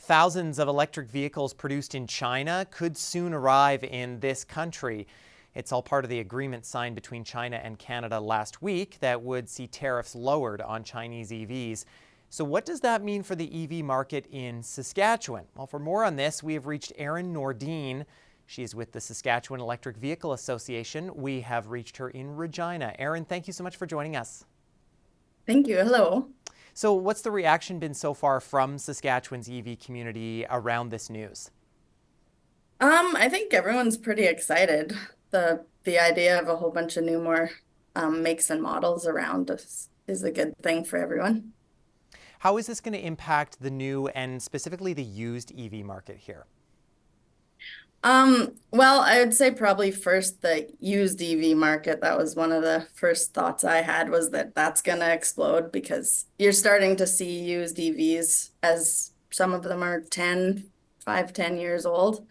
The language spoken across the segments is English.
Thousands of electric vehicles produced in China could soon arrive in this country. It's all part of the agreement signed between China and Canada last week that would see tariffs lowered on Chinese EVs. So what does that mean for the EV market in Saskatchewan? Well, for more on this, we have reached Erin Nordine. She is with the Saskatchewan Electric Vehicle Association. We have reached her in Regina. Erin, thank you so much for joining us. Thank you. Hello. So what's the reaction been so far from Saskatchewan's EV community around this news? I think everyone's pretty excited. The idea of a whole bunch of new more makes and models around is a good thing for everyone. How is this going to impact the new and specifically the used EV market here? Well, I would say probably first the used EV market. That was one of the first thoughts I had, was that that's going to explode because you're starting to see used EVs, as some of them are 10 years old.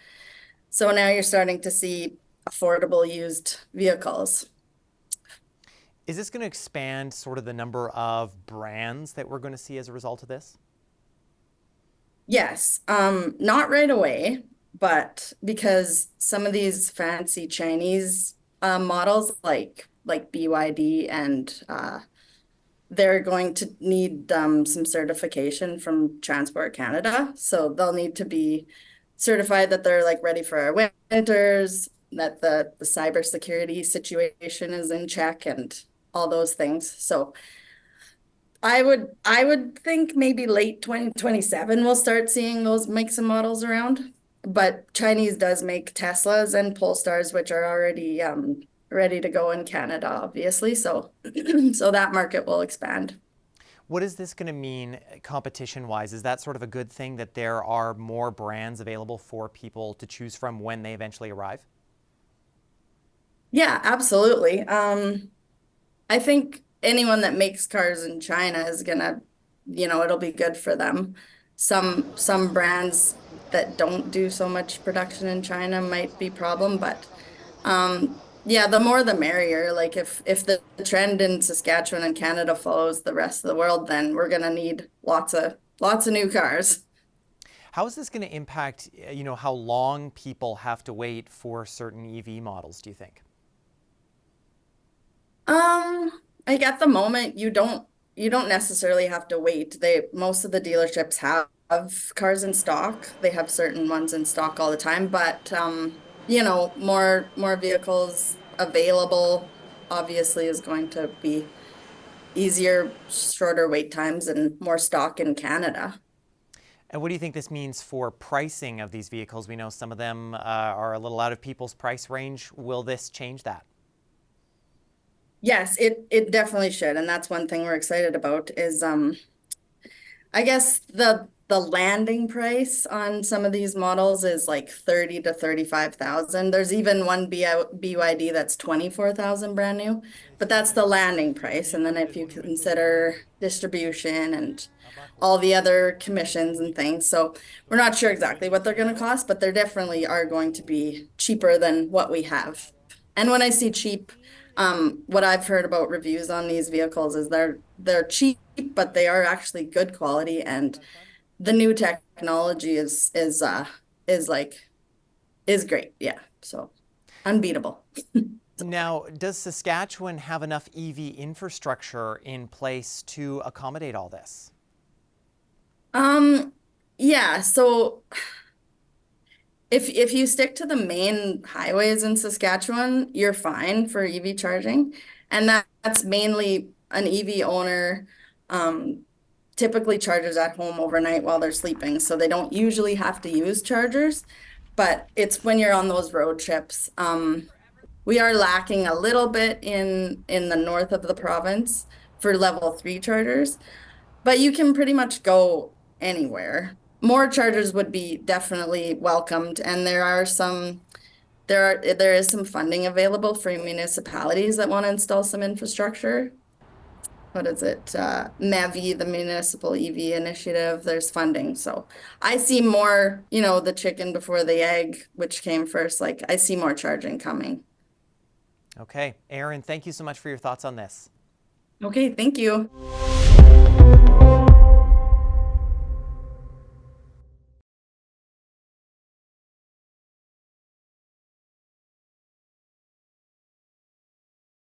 So now you're starting to see affordable used vehicles. Is this going to expand sort of the number of brands that we're going to see as a result of this? Yes, not right away, but because some of these fancy Chinese models like BYD and they're going to need some certification from Transport Canada. So they'll need to be certified that they're like ready for our winters, that the cybersecurity situation is in check and all those things. So I would think maybe late 2027 we'll start seeing those makes and models around. But Chinese does make Teslas and Polestars, which are already ready to go in Canada, obviously. So so that market will expand. What is this going to mean competition-wise? Is that sort of a good thing that there are more brands available for people to choose from when they eventually arrive? Yeah, absolutely. I think anyone that makes cars in China is gonna, it'll be good for them. Some brands that don't do so much production in China might be problem, but yeah, the more the merrier. Like if the trend in Saskatchewan and Canada follows the rest of the world, then we're gonna need lots of new cars. How is this going to impact, how long people have to wait for certain EV models, do you think? Like at the moment, you don't necessarily have to wait. Most of the dealerships have cars in stock. They have certain ones in stock all the time, but more vehicles available obviously is going to be easier, shorter wait times, and more stock in Canada. And what do you think this means for pricing of these vehicles? We know some of them are a little out of people's price range. Will this change that? Yes, it definitely should, and that's one thing we're excited about is I guess the landing price on some of these models is like 30 to 35,000. There's even one BYD that's 24,000 brand new, but that's the landing price. And then if you consider distribution and all the other commissions and things, so we're not sure exactly what they're going to cost, but they definitely are going to be cheaper than what we have. And when I see cheap, what I've heard about reviews on these vehicles is they're cheap, but they are actually good quality, and the new technology is great. Yeah, so unbeatable. Now, does Saskatchewan have enough EV infrastructure in place to accommodate all this? Yeah, so if you stick to the main highways in Saskatchewan, you're fine for EV charging. And that's mainly an EV owner typically charges at home overnight while they're sleeping. So they don't usually have to use chargers, but it's when you're on those road trips. We are lacking a little bit in the north of the province for level 3 chargers, but you can pretty much go anywhere. More chargers would be definitely welcomed, and there is some funding available for municipalities that want to install some infrastructure. What is it? MEVI, the Municipal EV Initiative, there's funding. So I see more, the chicken before the egg, which came first. Like I see more charging coming. Okay, Erin, thank you so much for your thoughts on this. Okay, thank you.